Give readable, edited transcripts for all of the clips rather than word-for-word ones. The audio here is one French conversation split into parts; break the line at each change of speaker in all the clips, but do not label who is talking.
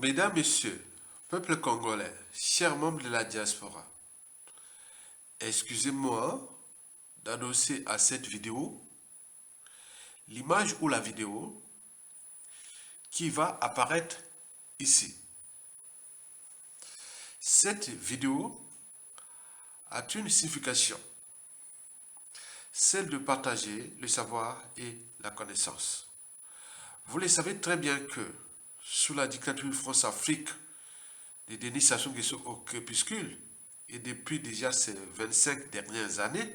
Mesdames, Messieurs, peuple congolais, chers membres de la diaspora, excusez-moi d'annoncer à cette vidéo l'image ou la vidéo qui va apparaître ici. Cette vidéo a une signification, celle de partager le savoir et la connaissance. Vous le savez très bien que sous la dictature France-Afrique de Denis Sassou Nguesso au crépuscule, et depuis déjà ces 25 dernières années,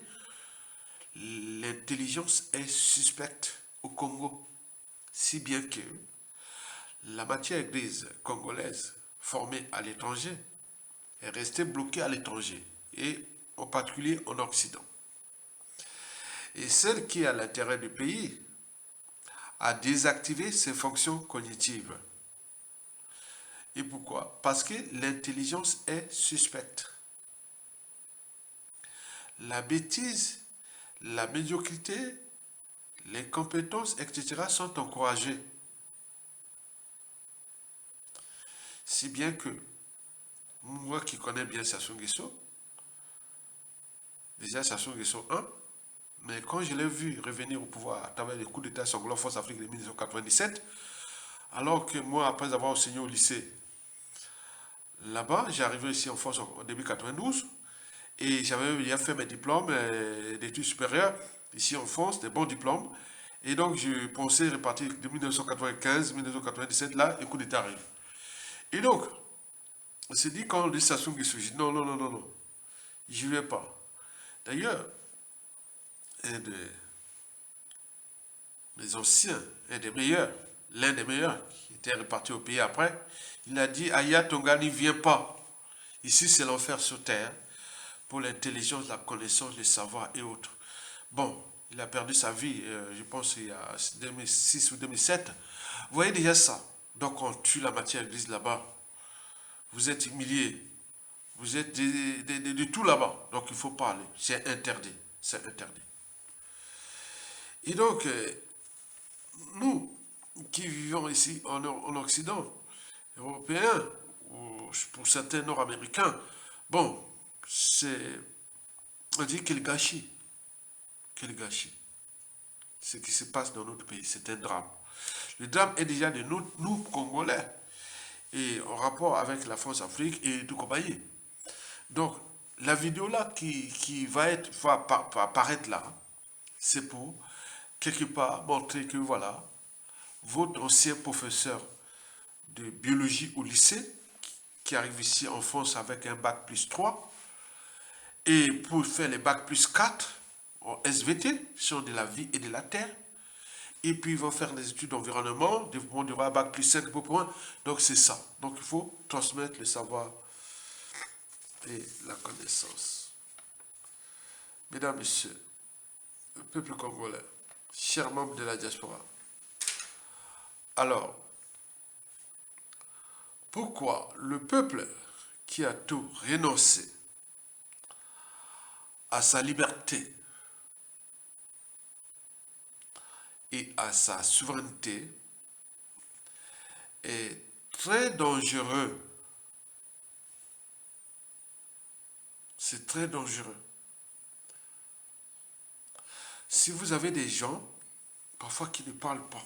l'intelligence est suspecte au Congo, si bien que la matière grise congolaise formée à l'étranger est restée bloquée à l'étranger, et en particulier en Occident. Et celle qui est à l'intérieur du pays a désactivé ses fonctions cognitives. Et pourquoi? Parce que l'intelligence est suspecte. La bêtise, la médiocrité, les compétences, etc. sont encouragées. Si bien que, moi qui connais bien Sassou Nguesso, déjà Sassou Nguesso 1, mais quand je l'ai vu revenir au pouvoir à travers les coups d'État sanglant Force Afrique de 1997, alors que moi, après avoir enseigné au lycée, là-bas, j'ai arrivé ici en France en début 92, et j'avais déjà fait mes diplômes d'études supérieures, ici en France, des bons diplômes, et donc je pensais repartir de 1995, 1997, là, le coup d'État arrive. Et donc, on s'est dit quand les Sassou Nguesso, j'ai dit non, non, non, non, non, je ne vais pas. D'ailleurs, un de mes anciens, un des meilleurs, l'un des meilleurs, qui était reparti au pays après, il a dit, Aya Tonga n'y vient pas. Ici, c'est l'enfer sur terre pour l'intelligence, la connaissance, le savoir et autres. Bon, il a perdu sa vie, je pense, il y a 2006 ou 2007. Vous voyez déjà ça. Donc, on tue la matière grise là-bas. Vous êtes humilié. Vous êtes de tout là-bas. Donc, il faut pas aller. C'est interdit. C'est interdit. Et donc, nous qui vivons ici en Occident, européens, ou pour certains nord-américains, bon, c'est, on dit quel gâchis. Quel gâchis. Ce qui se passe dans notre pays, c'est un drame. Le drame est déjà de nous Congolais, et en rapport avec la France-Afrique et tout compagnie. Donc, la vidéo là qui va apparaître là, c'est pour quelque part montrer que voilà, votre ancien professeur de biologie au lycée, qui arrive ici en France avec un bac plus 3, et pour faire les bac plus 4 en SVT, sur de la vie et de la terre, et puis ils vont faire des études d'environnement, développement durable, bac plus 5 pour point. Donc c'est ça. Donc il faut transmettre le savoir et la connaissance. Mesdames, Messieurs, le peuple congolais, chers membres de la diaspora, alors, pourquoi le peuple qui a tout renoncé à sa liberté et à sa souveraineté est très dangereux? C'est très dangereux. Si vous avez des gens, parfois qui ne parlent pas,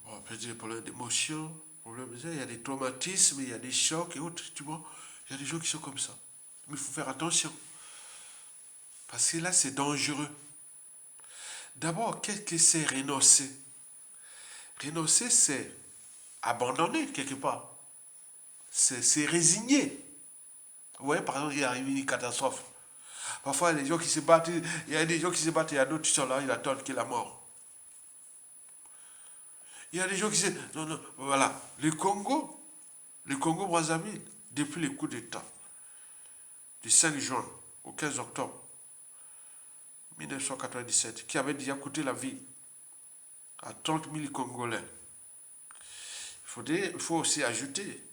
on peut dire problème d'émotion, il y a des traumatismes, il y a des chocs et autres, tu vois, il y a des gens qui sont comme ça. Mais il faut faire attention. Parce que là, c'est dangereux. D'abord, qu'est-ce que c'est renoncer? Renoncer, c'est abandonner quelque part. C'est résigner. Vous voyez, par exemple, il arrive une catastrophe. Parfois, il y a des gens qui se battent, il y a des gens qui se battent, il y a d'autres qui sont là, ils attendent qu'il y ait la mort. Il y a des gens qui se... Non, non, voilà. Le Congo Brazzaville, depuis le coup d'État du 5 juin au 15 octobre 1997, qui avait déjà coûté la vie à 30 000 Congolais. Il faut aussi ajouter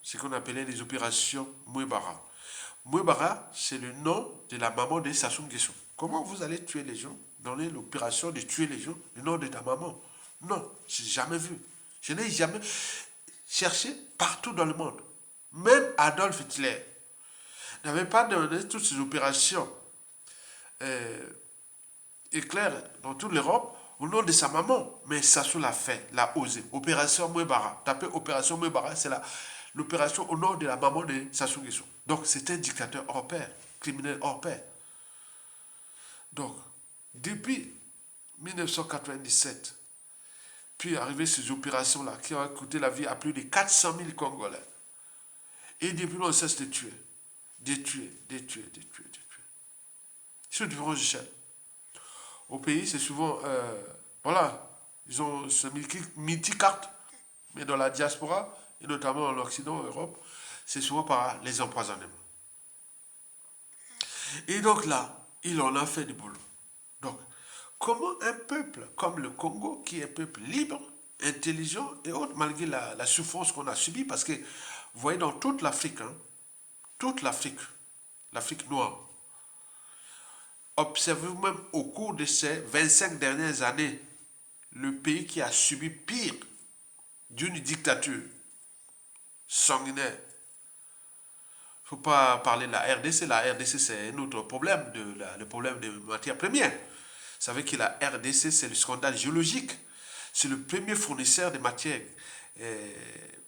ce qu'on appelait les opérations Mouebara. Mouebara, c'est le nom de la maman de Sassou Nguesso. Comment vous allez donner l'opération de tuer les gens, le nom de ta maman? Non, j'ai jamais vu. Je n'ai jamais cherché partout dans le monde. Même Adolf Hitler n'avait pas donné toutes ces opérations éclairs dans toute l'Europe au nom de sa maman. Mais Sassou l'a fait, l'a osé. Opération Mouebara. Tapez Opération Mouebara, c'est l'opération au nom de la maman de Sassou Nguesso. Donc c'est un dictateur hors pair, criminel hors pair. Donc, depuis 1997, puis arriver ces opérations-là qui ont coûté la vie à plus de 400 000 Congolais. Et depuis, on cesse de tuer. De tuer. Sur différentes échelles. Au pays, c'est souvent, voilà, ils ont ce multi-carte, mais dans la diaspora, et notamment en Occident, en Europe, c'est souvent par les empoisonnements. Et donc là, il en a fait du boulot. Donc, comment un peuple comme le Congo, qui est un peuple libre, intelligent et autres, malgré la souffrance qu'on a subie, parce que, vous voyez, dans toute l'Afrique, toute l'Afrique, l'Afrique noire, observez-vous même au cours de ces 25 dernières années, le pays qui a subi pire d'une dictature sanguinaire. Il ne faut pas parler de la RDC. La RDC, c'est un autre problème, le problème des matières premières. Vous savez que la RDC, c'est le scandale géologique. C'est le premier fournisseur de matières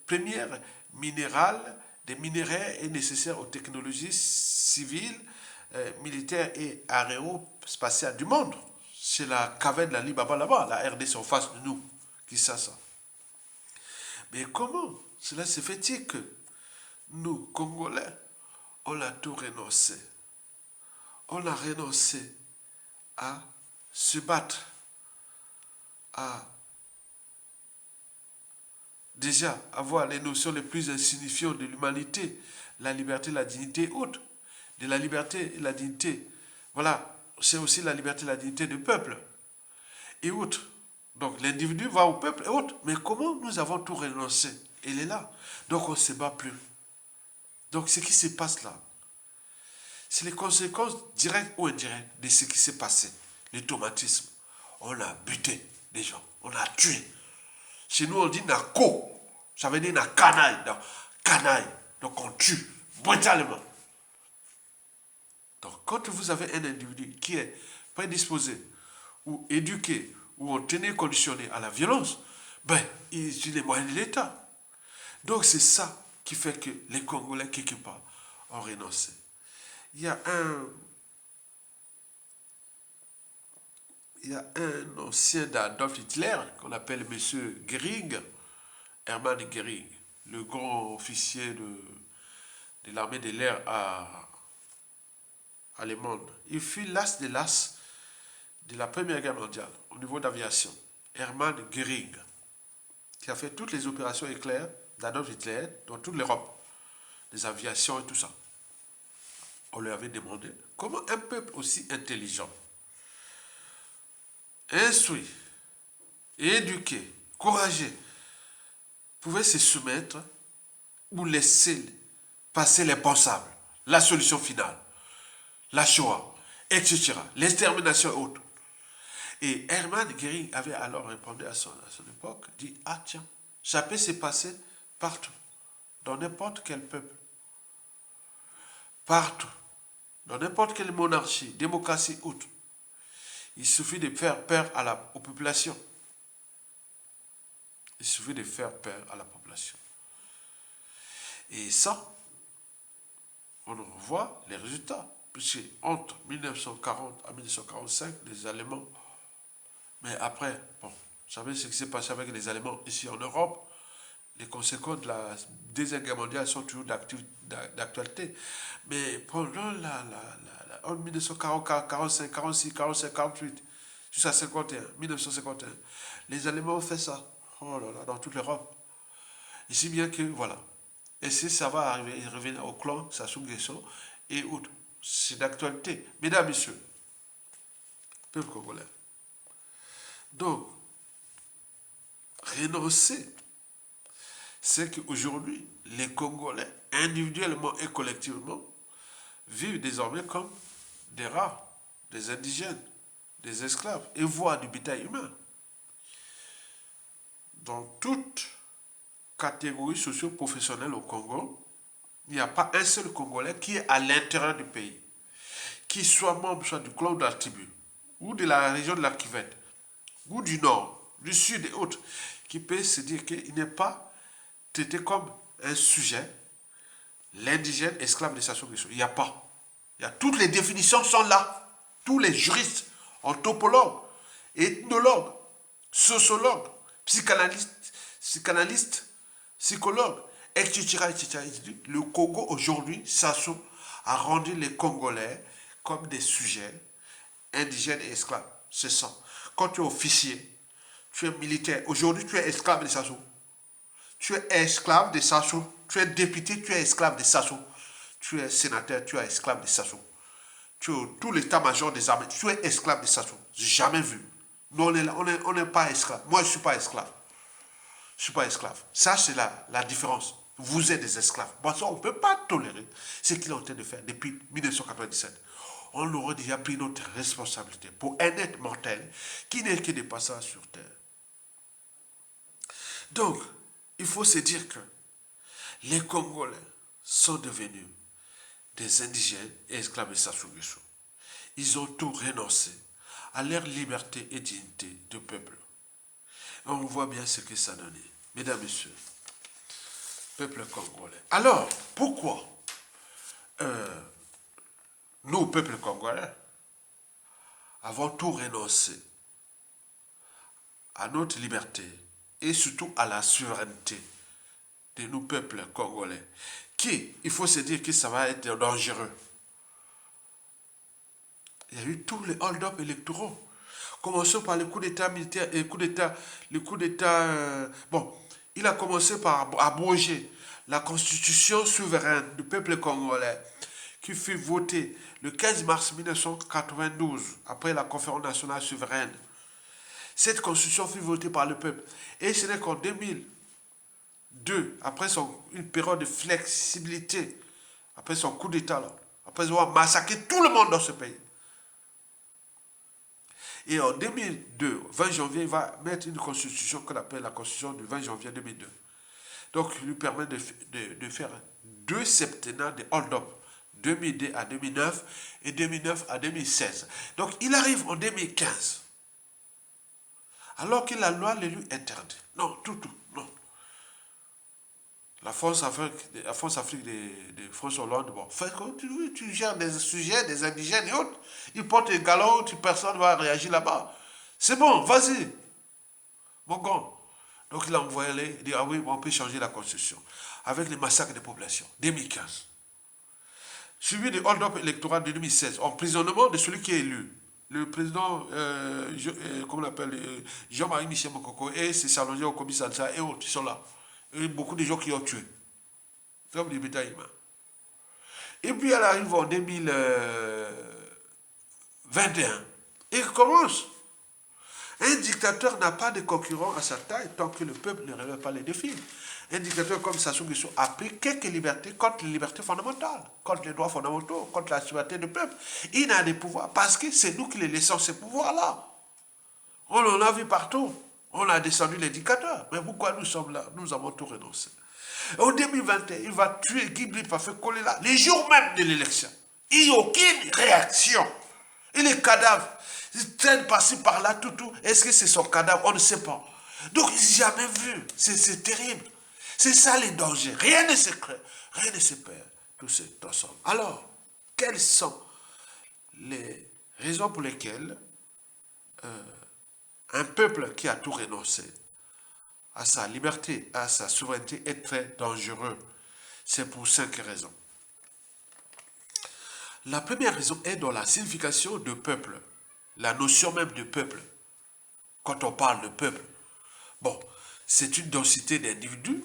premières minérales, des minéraux et nécessaires aux technologies civiles, militaires et aérospatiales du monde. C'est la caverne de la Libaba là-bas, la RDC en face de nous, qui sait ça. Mais comment cela se fait-il que nous, Congolais, on a tout renoncé? On a renoncé à se battre, à déjà avoir les notions les plus insignifiantes de l'humanité, la liberté, la dignité et autres. De la liberté et la dignité. Voilà, c'est aussi la liberté et la dignité du peuple et autres. Donc l'individu va au peuple et autres. Mais comment nous avons tout renoncé? Il est là. Donc on ne se bat plus. Donc ce qui se passe là, c'est les conséquences directes ou indirectes de ce qui s'est passé. Le traumatisme. On a buté des gens. On a tué. Chez nous, on dit nako. Ça veut dire na canaille. Canaille. Donc on tue brutalement. Donc quand vous avez un individu qui est prédisposé ou éduqué ou entraîné, conditionné à la violence, ben, il utilise les moyens de l'État. Donc c'est ça qui fait que les Congolais, quelque part, ont renoncé. Il y a un ancien d'Adolf Hitler qu'on appelle M. Göring, Hermann Göring, le grand officier de l'armée de l'air allemande. Il fut l'as de l'as de la Première Guerre mondiale au niveau d'aviation. Hermann Göring, qui a fait toutes les opérations éclairs d'Adolf Hitler dans toute l'Europe, les aviations et tout ça. On lui avait demandé comment un peuple aussi intelligent, instruit, éduqué, courageux, pouvait se soumettre ou laisser passer l'impensable, la solution finale, la Shoah, etc., l'extermination et autres. Et Hermann Göring avait alors répondu à son époque, dit, ah tiens, ça peut se passer partout, dans n'importe quel peuple, partout, dans n'importe quelle monarchie, démocratie, autre. Il suffit de faire peur aux populations. Il suffit de faire peur à la population. Et ça, on en voit les résultats. Puisque entre 1940 à 1945, les Allemands, mais après, bon, vous savez ce qui s'est passé avec les Allemands ici en Europe, les conséquences de la Deuxième Guerre mondiale sont toujours d'actualité. Mais pendant en 1940, 45, 46, 47, 48, jusqu'à 51, 1951, les Allemands ont fait ça. Oh là là, dans toute l'Europe. Et si bien que, voilà. Et si ça va arriver, revenir au clan, Sassou Nguesso et autres. C'est d'actualité. Mesdames, Messieurs, peuple congolais. Donc, renoncer, c'est qu'aujourd'hui, les Congolais, individuellement et collectivement, vivent désormais comme des rats, des indigènes, des esclaves, et voient du bétail humain. dans toute catégorie socio-professionnelle au Congo, il n'y a pas un seul Congolais qui est à l'intérieur du pays, qui soit membre soit du clan de la tribu, ou de la région de la Kivette, ou du nord, du sud et autres, qui peut se dire qu'il n'est pas traité comme un sujet, l'indigène esclave de Sassou Nguesso. Il n'y a pas. Toutes les définitions sont là. Tous les juristes, anthropologues, ethnologues, sociologues, psychanalystes, psychologues, etc., etc. Le Congo aujourd'hui, Sassou a rendu les Congolais comme des sujets indigènes et esclaves. C'est ça. Quand tu es officier, tu es militaire. Aujourd'hui, tu es esclave de Sassou. Tu es esclave de Sassou. Tu es député, tu es esclave de Sassou. Tu es sénateur, tu es esclave de Sassou. Tu es tout l'état-major des armées, tu es esclave de Sassou. J'ai jamais vu. Nous, on n'est pas esclave. Moi, je ne suis pas esclave. Je ne suis pas esclave. Ça, c'est la différence. Vous êtes des esclaves. Bon, ça, on ne peut pas tolérer ce qu'ils ont en train de faire depuis 1997. On aurait déjà pris notre responsabilité pour un être mortel qui n'est que des passages sur terre. Donc, il faut se dire que les Congolais sont devenus des indigènes et esclaves de Sassou Nguesso. Ils ont tout renoncé à leur liberté et dignité de peuple. Et on voit bien ce que ça donnait. Mesdames, Messieurs, peuple congolais. Alors, pourquoi nous, peuple congolais, avons tout renoncé à notre liberté et surtout à la souveraineté de nos peuples congolais, qui, il faut se dire que ça va être dangereux. Il y a eu tous les hold-up électoraux. Commençons par le coup d'État militaire et le coup d'État... bon, il a commencé par abroger la constitution souveraine du peuple congolais qui fut votée le 15 mars 1992 après la conférence nationale souveraine. Cette constitution fut votée par le peuple. Et ce n'est qu'en 2002, après une période de flexibilité, après son coup d'État, après avoir massacré tout le monde dans ce pays. Et en 2002, 20 janvier, il va mettre une constitution qu'on appelle la constitution du 20 janvier 2002. Donc, il lui permet de faire 2 septennats de hold-up, 2002 à 2009 et 2009 à 2016. Donc, il arrive en 2015, alors que la loi le lui interdit. Non, non. La France Afrique de François Hollande, bon, fais comme tu veux, tu gères des sujets, des indigènes et autres. Ils portent les galons, personne ne va réagir là-bas. C'est bon, vas-y. Mon gars. Donc il a envoyé, il dit, ah oui, on peut changer la constitution. Avec les massacres des populations, 2015. Suivi du hold-up électoral de 2016, emprisonnement de celui qui est élu. Le président, comment on l'appelle, Jean-Marie Michel Mokoko et ses salonniers au commissariat et autres, ils sont là. Et beaucoup de gens qui ont tué. Comme des bétails humains. Et puis elle arrive en 2021. Et il commence. Un dictateur n'a pas de concurrent à sa taille tant que le peuple ne relève pas les défis. Un dictateur comme Sassou Nguesso a pris quelques libertés contre les libertés fondamentales, contre les droits fondamentaux, contre la souveraineté du peuple. Il n'a des pouvoirs parce que c'est nous qui les laissons ces pouvoirs-là. On en a vu partout. On a descendu les dictateurs. Mais pourquoi nous sommes là? Nous avons tout renoncé. En 2021, il va tuer Guy Blitt par fait coller là, les jours même de l'élection. Il n'y a aucune réaction. Et les cadavres, ils traînent par-ci par-là, tout. Est-ce que c'est son cadavre? On ne sait pas. Donc, jamais vu. C'est terrible. C'est ça les dangers. Rien ne se crée, rien ne se perd. Tout c'est ensemble. Alors, quelles sont les raisons pour lesquelles un peuple qui a tout renoncé à sa liberté, à sa souveraineté est très dangereux? C'est pour 5 raisons. La première raison est dans la signification de peuple, la notion même de peuple. Quand on parle de peuple, bon, c'est une densité d'individus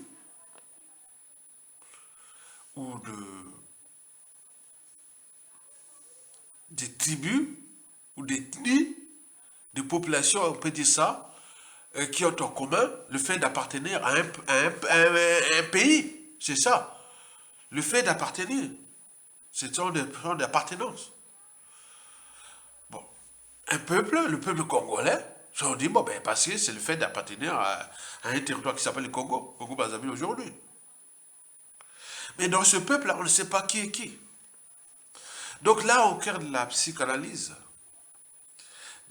ou des tribus ou d'ethnies, de populations, on peut dire ça, qui ont en commun le fait d'appartenir à un pays. C'est ça. Le fait d'appartenir. C'est une sorte d'appartenance. Bon. Un peuple, le peuple congolais, On dit, bon, ben, parce que c'est le fait d'appartenir à un territoire qui s'appelle le Congo, Congo-Brazzaville aujourd'hui. Mais dans ce peuple-là, on ne sait pas qui est qui. Donc là, au cœur de la psychanalyse,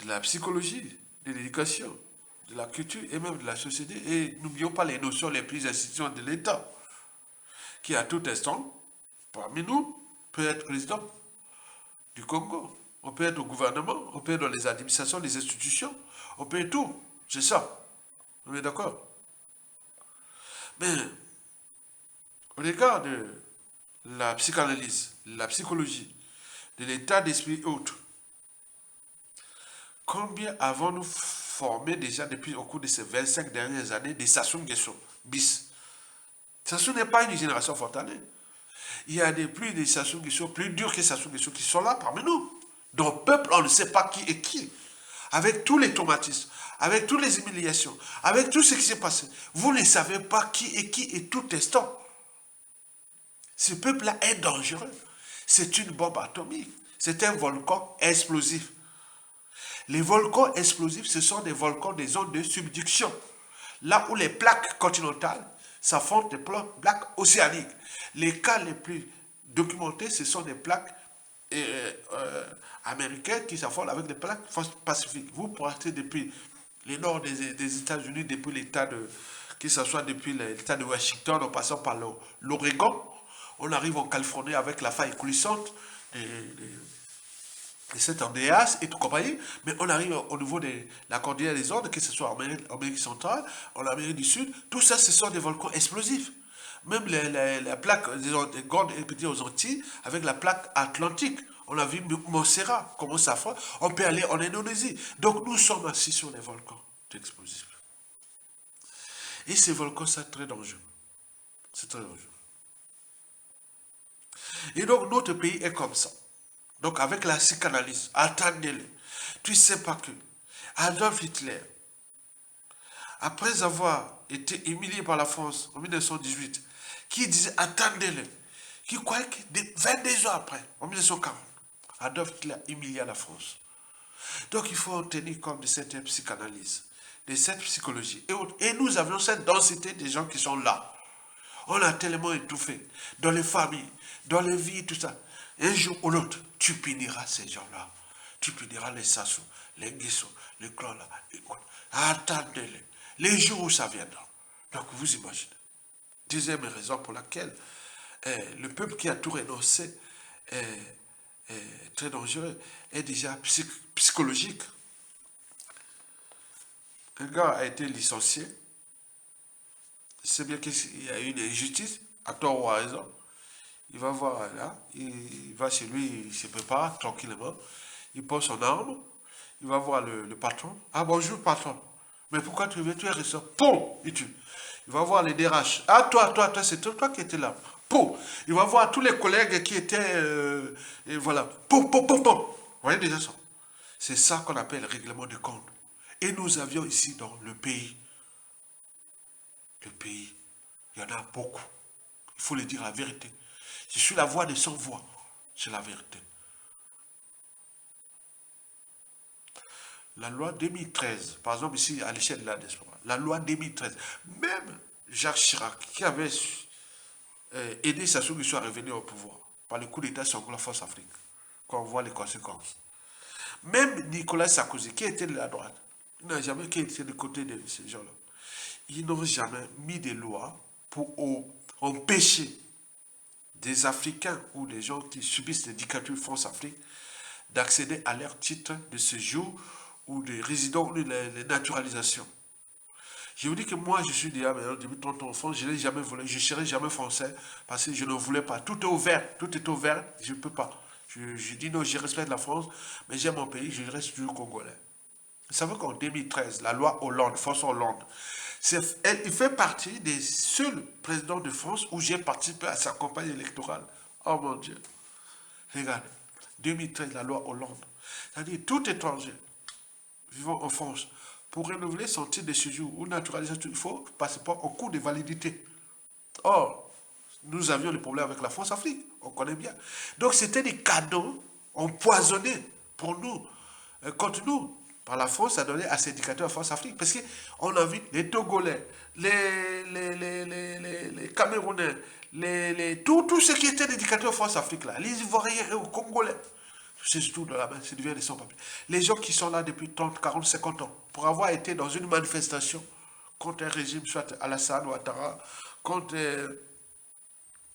de la psychologie, de l'éducation, de la culture et même de la société, et n'oublions pas les notions les plus institutionnelles de l'État, qui à tout instant, parmi nous, peut être président du Congo, on peut être au gouvernement, on peut être dans les administrations, les institutions, on peut être tout, c'est ça, on est d'accord. Mais au regard de la psychanalyse, la psychologie, de l'état d'esprit autre, combien avons-nous formé déjà depuis au cours de ces 25 dernières années des Sassou Nguesso bis? Sassou n'est pas une génération fortanée. Il y a plus de Sassou Nguesso, plus durs que Sassou Nguesso qui sont là parmi nous. Dans le peuple, on ne sait pas qui est qui. Avec tous les traumatismes, avec toutes les humiliations, avec tout ce qui s'est passé, vous ne savez pas qui est tout instant. Ce peuple-là est dangereux. C'est une bombe atomique. C'est un volcan explosif. Les volcans explosifs, ce sont des volcans des zones de subduction. Là où les plaques continentales s'affrontent des plaques océaniques. Les cas les plus documentés, ce sont des plaques américaines qui s'affrontent avec des plaques pacifiques. Vous partez depuis le nord des États-Unis, depuis l'État de, que ce soit depuis l'État de Washington, en passant par l'Oregon, on arrive en Californie avec la faille coulissante de cet Andreas et tout compagnie, mais on arrive au niveau de la cordillère des Andes, que ce soit en Amérique centrale, en Amérique du Sud, tout ça, ce sont des volcans explosifs. Même la plaque des grandes et petites aux Antilles, avec la plaque atlantique. On a vu Montserrat, comment ça fait. On peut aller en Indonésie. Donc nous sommes assis sur les volcans explosifs. Et ces volcans, c'est très dangereux. C'est très dangereux. Et donc notre pays est comme ça. Donc avec la psychanalyse, attendez-le. Tu ne sais pas que Adolf Hitler, après avoir été humilié par la France en 1918, qui disait attendez-le, qui croyait que 22 ans après, en 1940, Adolf Hitler humilia la France. Donc il faut en tenir compte de cette psychanalyse, de cette psychologie. Et nous avions cette densité des gens qui sont là. On a tellement étouffé dans les familles, dans les vies, tout ça. Un jour ou l'autre, tu puniras ces gens-là. Tu puniras les Sassou, les Nguesso, les clans là. Attendez-les. Les jours où ça viendra. Donc vous imaginez. Deuxième raison pour laquelle le peuple qui a tout renoncé est très dangereux, est déjà psychologique. Un gars a été licencié. C'est bien qu'il y a eu une injustice, à tort ou à raison. Il va voir là, il va chez lui, il se prépare tranquillement. Il pose son arme, il va voir le patron. Ah bonjour patron, mais pourquoi tu veux tuer ça? Pom, il tue. Il va voir les DRH. Ah toi, c'est toi qui étais là. Pom. Il va voir tous les collègues qui étaient, et voilà. Pom. Vous voyez déjà ça? C'est ça qu'on appelle le règlement de compte. Et nous avions ici dans le pays, il y en a beaucoup. Il faut le dire la vérité. Je suis la voix des sans voix. C'est la vérité. La loi 2013, par exemple ici à l'échelle de la diaspora, la loi 2013, même Jacques Chirac, qui avait aidé Sassou Nguesso à revenir au pouvoir, par le coup d'État sur la Force Afrique, quand on voit les conséquences. Même Nicolas Sarkozy, qui était de la droite, il n'a jamais été du côté de ces gens-là. Ils n'ont jamais mis des lois pour empêcher des Africains ou des gens qui subissent les dictatures France-Afrique d'accéder à leur titre de séjour ou de résident ou de la naturalisation. Je vous dis que moi, je suis déjà depuis 30 ans en France, je n'ai jamais voulu, je ne serai jamais français parce que je ne voulais pas. Tout est ouvert, je ne peux pas. Je dis non, je respecte la France, mais j'aime mon pays, je reste toujours congolais. Vous savez qu'en 2013, la loi Hollande, François Hollande, il fait partie des seuls présidents de France où j'ai participé à sa campagne électorale. Oh mon Dieu. Regardez, 2013, la loi Hollande. C'est-à-dire tout étranger vivant en France, pour renouveler son titre de séjour ou naturalisation, il faut passer par un cours de validité. Or, nous avions le problème avec la France-Afrique, on connaît bien. Donc c'était des cadeaux empoisonnés pour nous, contre nous. par la France a donné à ces éducateurs France-Afrique. Parce qu'on a vu les Togolais, les Camerounais, tous ceux qui étaient éducateurs France-Afrique, là, les Ivoiriens et les Congolais, c'est tout de la main, c'est devenu des sans-papiers. Les gens qui sont là depuis 30, 40, 50 ans, pour avoir été dans une manifestation contre un régime, soit Alassane Ouattara, contre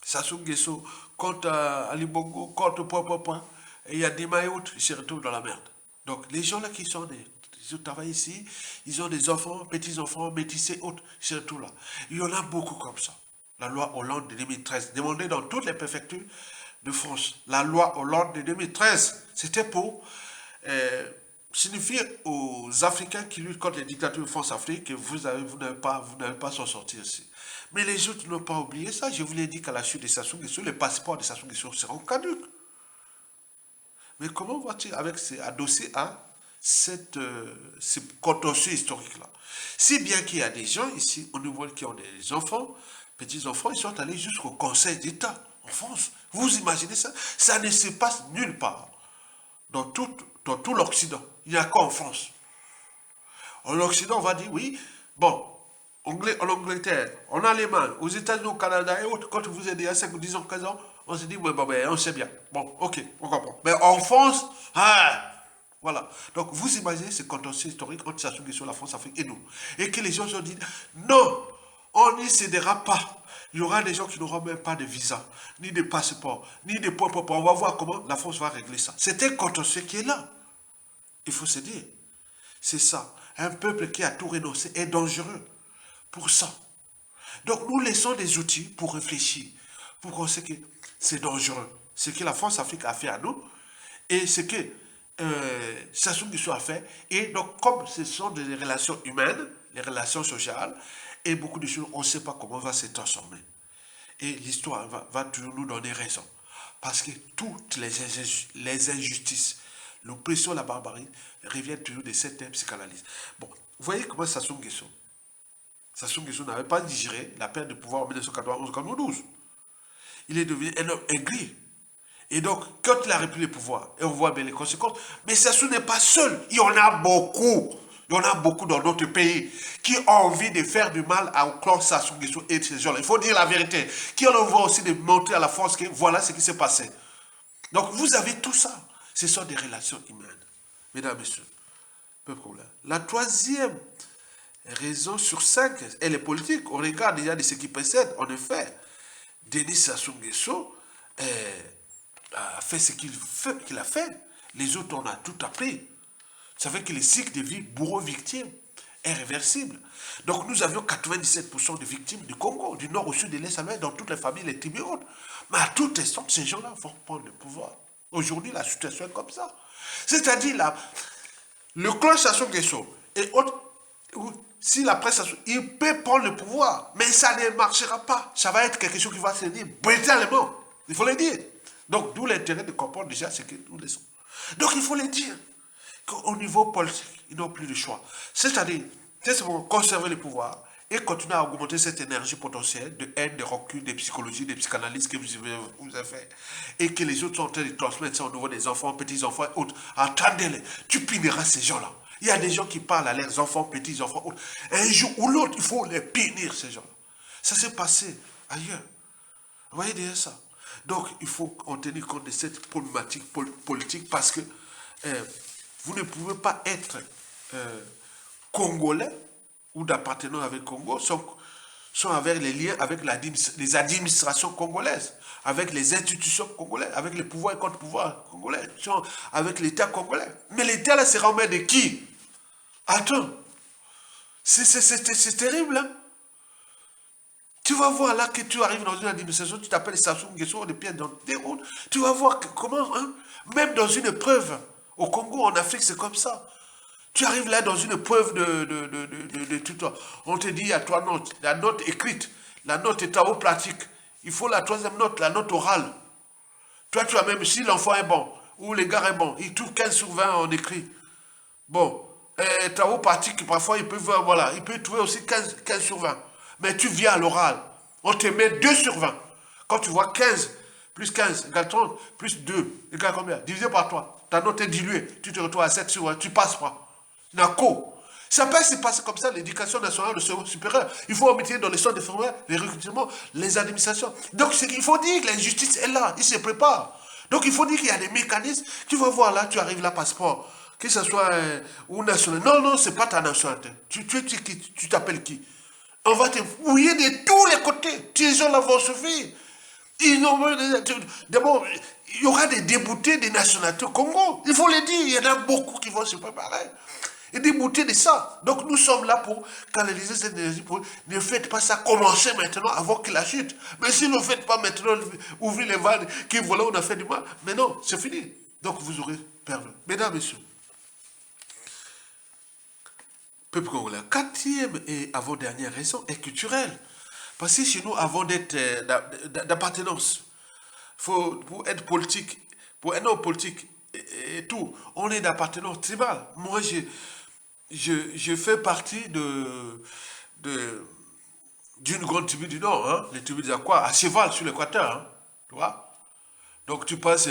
Sassou Nguesso, contre Ali Bongo, contre point, et il y a des maillots, ils se retrouvent dans la merde. Donc, les gens là qui sont ils travaillent ici, ils ont des enfants, petits-enfants, métissés, autres, ils se retrouvent là. Il y en a beaucoup comme ça. La loi Hollande de 2013, demandée dans toutes les préfectures de France. La loi Hollande de 2013, c'était pour signifier aux Africains qui luttent contre les dictatures de France-Afrique que vous n'avez pas s'en sortir ici. Mais les autres n'ont pas oublié ça. Je vous l'ai dit qu'à la chute de Sassou Nguesso, les passeports de Sassou Nguesso seront caducs. Mais comment va-t-il adosser à ce contentieux historique-là? Si bien qu'il y a des gens ici, au niveau qui ont des enfants, petits-enfants, ils sont allés jusqu'au Conseil d'État en France. Vous imaginez ça? Ça ne se passe nulle part. Dans tout l'Occident. Il n'y a qu'en France. En Occident, on va dire, oui, bon, en Angleterre, en Allemagne, aux États-Unis, au Canada et autres, quand vous êtes à 5 ou 10 ans, 15 ans, on se dit, ouais, on sait bien. Bon, ok, on comprend. Mais en France, voilà. Donc, vous imaginez ce contentieux historique entre Sassou Nguesso, la France-Afrique et nous. Et que les gens ont dit, non, on n'y cédera pas. Il y aura des gens qui n'auront même pas de visa, ni de passeport, ni de point. On va voir comment la France va régler ça. C'est un contentieux qui est là. Il faut se dire. C'est ça. Un peuple qui a tout renoncé est dangereux pour ça. Donc nous laissons des outils pour réfléchir, pour qu'on sait que c'est dangereux. Ce que la France-Afrique a fait à nous et ce que Sassou Nguesso a fait. Et donc comme ce sont des relations humaines, les relations sociales, et beaucoup de choses, on ne sait pas comment va se transformer. Et l'histoire va toujours nous donner raison. Parce que toutes les injustices, l'oppression, la barbarie, reviennent toujours de cette psychanalyse. Bon, vous voyez comment Sassou Nguesso n'avait pas digéré la perte de pouvoir en 1991-92. Il est devenu un homme aigri. Et donc, quand il a repris le pouvoir, et on voit bien les conséquences, mais Sassou n'est pas seul. Il y en a beaucoup. Il y en a beaucoup dans notre pays qui ont envie de faire du mal au clan Sassou Nguesso et ces gens-là. Il faut dire la vérité. Qui ont envie aussi de montrer à la France que voilà ce qui s'est passé. Donc, vous avez tout ça. Ce sont des relations humaines. Mesdames, Messieurs, peu de problème. La troisième raison sur 5, elle est politique. On regarde déjà de ce qui précède. En effet, Denis Sassou Nguesso a fait ce qu'il a fait. Les autres, on a tout appris. Vous savez que le cycle de vie bourreau-victime est réversible. Donc nous avions 97% de victimes du Congo, du nord au sud, de l'est à l'ouest, dans toutes les familles, les tribus hautes. Mais à tout instant, ces gens-là vont prendre le pouvoir. Aujourd'hui, la situation est comme ça. C'est-à-dire, là, le clan Sassou Nguesso et autres, si la presse, il peut prendre le pouvoir, mais ça ne marchera pas. Ça va être quelque chose qui va se dire brutalement. Il faut le dire. Donc, d'où l'intérêt de comprendre déjà ce que nous laissons. Donc, il faut le dire. Qu'au niveau politique, ils n'ont plus de choix. C'est-à-dire, c'est pour conserver le pouvoir et continuer à augmenter cette énergie potentielle de haine, de recul, de psychologie, de psychanalyse que vous avez fait. Et que les autres sont en train de transmettre ça au niveau des enfants, petits-enfants et autres. Attendez-les, tu puniras ces gens-là. Il y a des gens qui parlent à leurs enfants, petits-enfants, autres. Un jour ou l'autre, il faut les punir, ces gens-là. Ça s'est passé ailleurs. Vous voyez déjà ça. Donc, il faut en tenir compte de cette problématique politique parce que vous ne pouvez pas être congolais ou d'appartenance avec le Congo sans avoir les liens avec les administrations congolaises, avec les institutions congolaises, avec les pouvoirs et contre-pouvoirs congolais, avec l'État congolais. Mais l'État là sera en main de qui? Attends, c'est terrible, hein? Tu vas voir là que tu arrives dans une administration, tu t'appelles Sassou Nguesso, des pieds dans des routes, tu vas voir comment, hein, même dans une épreuve, au Congo, en Afrique, c'est comme ça. Tu arrives là dans une épreuve de tout. On te dit, il y a 3 notes. La note écrite, la note est en haut pratique. Il faut la troisième note, la note orale. Toi, tu as même, si l'enfant est bon, ou le gars est bon, il trouve 15 sur 20 en écrit. Bon, ta haut pratique, parfois, il peut trouver aussi 15 sur 20. Mais tu viens à l'oral, on te met 2 sur 20. Quand tu vois 15 plus 15 égale 30, plus 2 égale combien? Divisé par 3. Ta note est diluée, tu te retrouves à 7 sur 20, tu passes pas. NACO. Ça peut se passer comme ça, l'éducation nationale, le second supérieur. Il faut omettre dans les centres de formation, les recrutements, les administrations. Donc, il faut dire que la justice est là, il se prépare. Donc, il faut dire qu'il y a des mécanismes. Tu vas voir là, tu arrives là, passeport, que ce soit ou national. Non, non, c'est pas ta nationalité. Tu t'appelles qui? On va te fouiller de tous les côtés. Tes gens là vont se faire. D'abord, il y aura des déboutés des nationalités au Congo. Il faut le dire, il y en a beaucoup qui vont se préparer. Et déboutés de ça. Donc nous sommes là pour canaliser cette énergie. Pour, ne faites pas ça, commencez maintenant avant que la chute. Mais si vous ne faites pas maintenant, ouvrez les vannes, qui voilà, on a fait du mal. Mais non, c'est fini. Donc vous aurez perdu. Mesdames, Messieurs, peuple congolais, quatrième et avant-dernière raison est culturelle. Parce que chez nous, avant d'être d'appartenance, pour être politique, pour être homme politique et tout, on est d'appartenance tribale. Moi, je fais partie d'une grande tribu du Nord, hein, les tribus de quoi à cheval sur l'équateur, hein, tu vois. Donc tu passes,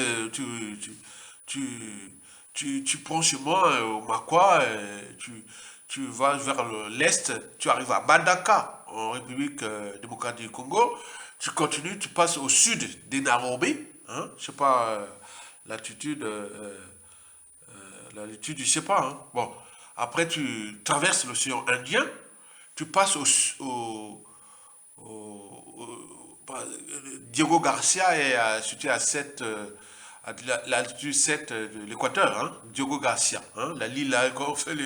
tu prends chez moi au Makwa, tu vas vers l'est, tu arrives à Bandaka, en République démocratique du Congo, tu continues, tu passes au sud des Nairobi, hein, je sais pas, l'altitude, l'altitude, je sais pas, hein. Bon, après tu traverses l'océan Indien, tu passes Diego Garcia est situé à 7, à l'altitude 7 de l'équateur, hein, Diego Garcia, hein, la l'île là, quand on fait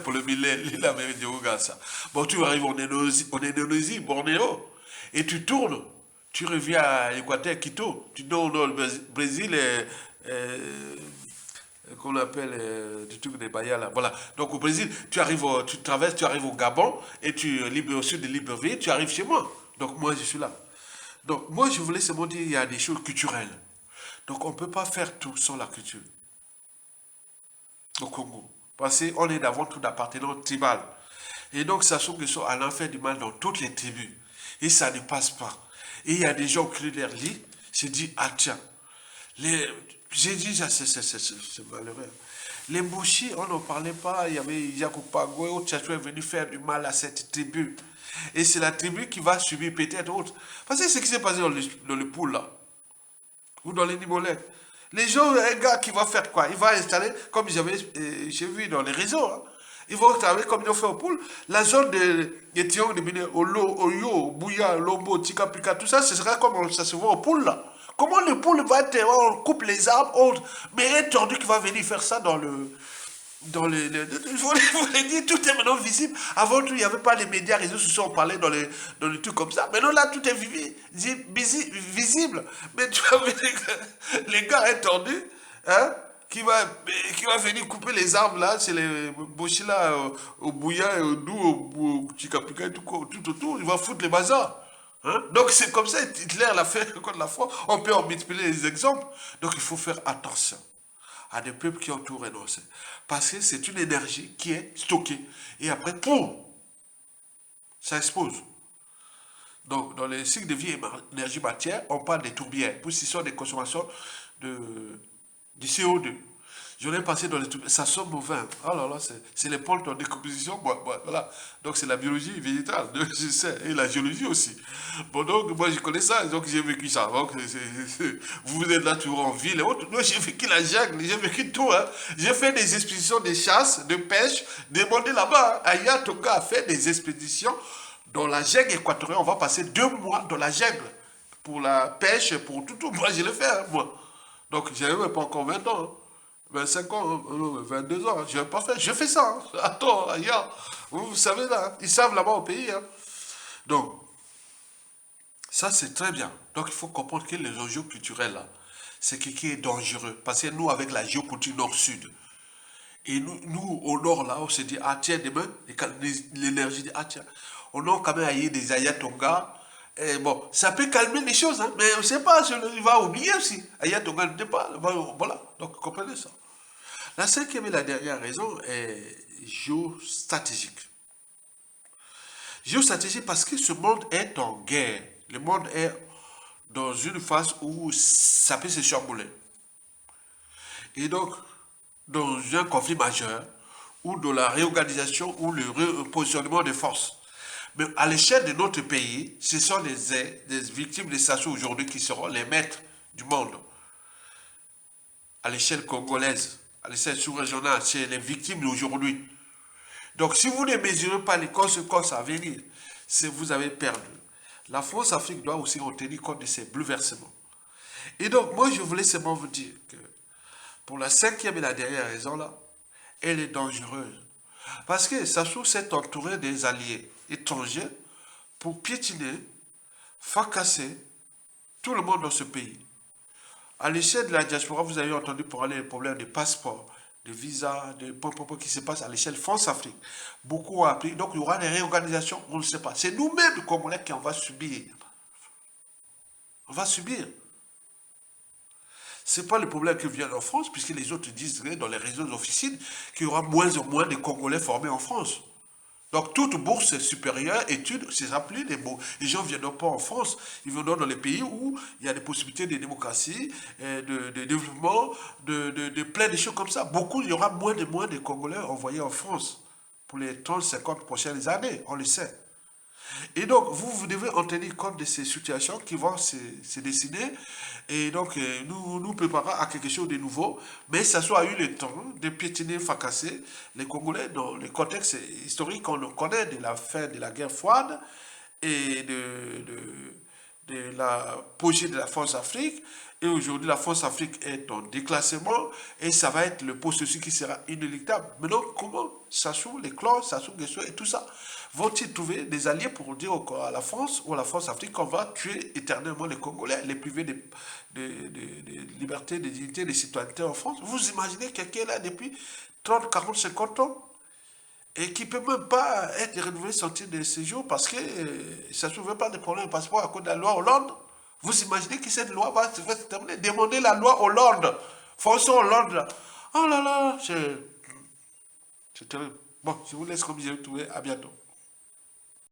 pour le millénaire, l'île américaine Diego Garcia. Bon, tu arrives en Indonésie, Bornéo, et tu tournes, tu reviens à l'équateur, Quito, tu donnes le Brésil, qu'on appelle du truc des Bayas là. Voilà. Donc au Brésil, tu traverses, tu arrives au Gabon et au sud de Libreville, tu arrives chez moi. Donc moi je suis là. Donc moi je voulais seulement dire il y a des choses culturelles. Donc on ne peut pas faire tout sans la culture au Congo. Parce qu'on est d'avant tout d'appartenance tribale. Et donc sachant que sont à l'enfer du mal dans toutes les tribus. Et ça ne passe pas. Et il y a des gens qui leur lisent, se disent ah tiens, j'ai dit, c'est malheureux. Les Mouchis, on n'en parlait pas. Il y avait Yakupago, Tchatchou est venu faire du mal à cette tribu. Et c'est la tribu qui va subir peut-être autre. Parce que c'est ce qui s'est passé dans le pool là, ou dans les Nimolais. Les gens, un gars qui va faire quoi? Il va installer, comme j'ai vu dans les réseaux, hein, ils vont installer comme ils ont fait au pool, la zone de Tiong, de Bine, Olo, Oyo, Bouya, Lombo, Tika, Pika, tout ça, ce sera comme ça se voit au pool là. Comment le poule va être, on coupe les arbres, mais un tordu qui va venir faire ça dans le... il faut le dire, tout est maintenant visible. Avant tout, il n'y avait pas les médias, les réseaux sociaux, on parlait dans les trucs comme ça. Maintenant, là, tout est visible. Mais tu vas venir, les gars, un tordu, hein, qui va venir couper les arbres là, c'est les bochis là, au Bouya, au Dou, au Chikapika, tout autour, il va foutre les bazars. Hein? Donc c'est comme ça, Hitler l'a fait contre la foi. On peut en multiplier les exemples. Donc il faut faire attention à des peuples qui ont tout renoncé. Parce que c'est une énergie qui est stockée. Et après, poum, ça explose. Donc dans les cycles de vie et énergie matière, on parle des tourbières. Pour ce sont des consommations de CO2. J'en ai passé dans les trucs, ça sent mauvais. Oh là là, c'est les pôles en décomposition. Bon, voilà. Donc c'est la biologie végétale, je sais, et la géologie aussi. Bon, donc moi je connais ça, donc j'ai vécu ça. Donc, vous êtes là toujours en ville et autres. Moi j'ai vécu la jungle, j'ai vécu tout. Hein. J'ai fait des expéditions de chasse, de pêche, demandez là-bas. Hein. Aya Tonga a fait des expéditions dans la jungle équatorienne. On va passer 2 mois dans la jungle pour la pêche, pour tout. Moi je l'ai fait, hein, moi. Donc j'avais même pas encore 20 ans. Hein. 25 ans, 22 ans, je n'ai pas fait, j'ai fait ça. Hein. Attends, ailleurs, vous savez là, ils savent là-bas au pays. Hein. Donc, ça c'est très bien. Donc il faut comprendre que les enjeux culturels là, c'est ce qui est dangereux. Parce que nous, avec la géopolitique nord-sud, et nous, au nord là, on se dit, ah tiens, demain, l'énergie dit, ah tiens, on a quand même aillé des Ayatonga. Et bon, ça peut calmer les choses, hein, mais on ne sait pas, il va oublier aussi. Ayatonga ne dit pas, voilà, donc comprenez ça. La cinquième et la dernière raison est géostratégique. Géostratégique parce que ce monde est en guerre. Le monde est dans une phase où ça peut se chambouler. Et donc, dans un conflit majeur, ou de la réorganisation ou le repositionnement des forces. Mais à l'échelle de notre pays, ce sont les victimes des Sassou aujourd'hui qui seront les maîtres du monde. À l'échelle congolaise, à l'échelle sous-régionale, c'est les victimes d'aujourd'hui. Donc si vous ne mesurez pas les conséquences à venir, vous avez perdu. La France-Afrique doit aussi en tenir compte de ces bouleversements. Et donc moi je voulais seulement vous dire que pour la cinquième et la dernière raison là, elle est dangereuse. Parce que Sassou s'est entouré des alliés étrangers pour piétiner, fracasser tout le monde dans ce pays. À l'échelle de la diaspora, vous avez entendu parler des problèmes de passeport, de visa, de qui se passe à l'échelle France-Afrique. Beaucoup ont appris. Donc il y aura des réorganisations, on ne sait pas. C'est nous-mêmes, les Congolais, qui on va subir. On va subir. Ce n'est pas le problème qui vient en France, puisque les autres disent dans les réseaux officines qu'il y aura moins en moins de Congolais formés en France. Donc toute bourse supérieure, études, c'est appelé des mots. Les gens ne viennent pas en France, ils viennent dans les pays où il y a des possibilités de démocratie, de développement, de plein de choses comme ça. Beaucoup, il y aura moins de Congolais envoyés en France pour les 30-50 prochaines années, on le sait. Et donc, vous devez en tenir compte de ces situations qui vont se dessiner et donc nous préparer à quelque chose de nouveau. Mais ça soit eu le temps de piétiner, fracasser les Congolais dans le contexte historique qu'on connaît de la fin de la guerre froide et de la projet de la France-Afrique. Et aujourd'hui, la France-Afrique est en déclassement et ça va être le processus qui sera inéluctable. Maintenant, comment Sassou, les clans, Sassou Nguesso et tout ça vont-ils trouver des alliés pour dire à la France ou à la France-Afrique qu'on va tuer éternellement les Congolais, les priver de liberté, de dignité, de citoyenneté en France? Vous imaginez quelqu'un là depuis 30, 40, 50 ans et qui ne peut même pas être renouvelé son titre de séjour parce que ça ne soulève pas de problème de passeport à cause de la loi Hollande. Vous imaginez que cette loi va se terminer? Demandez la loi Hollande. François Hollande là. Oh là là, c'est terrible. Bon, je vous laisse comme j'ai trouvé. À bientôt.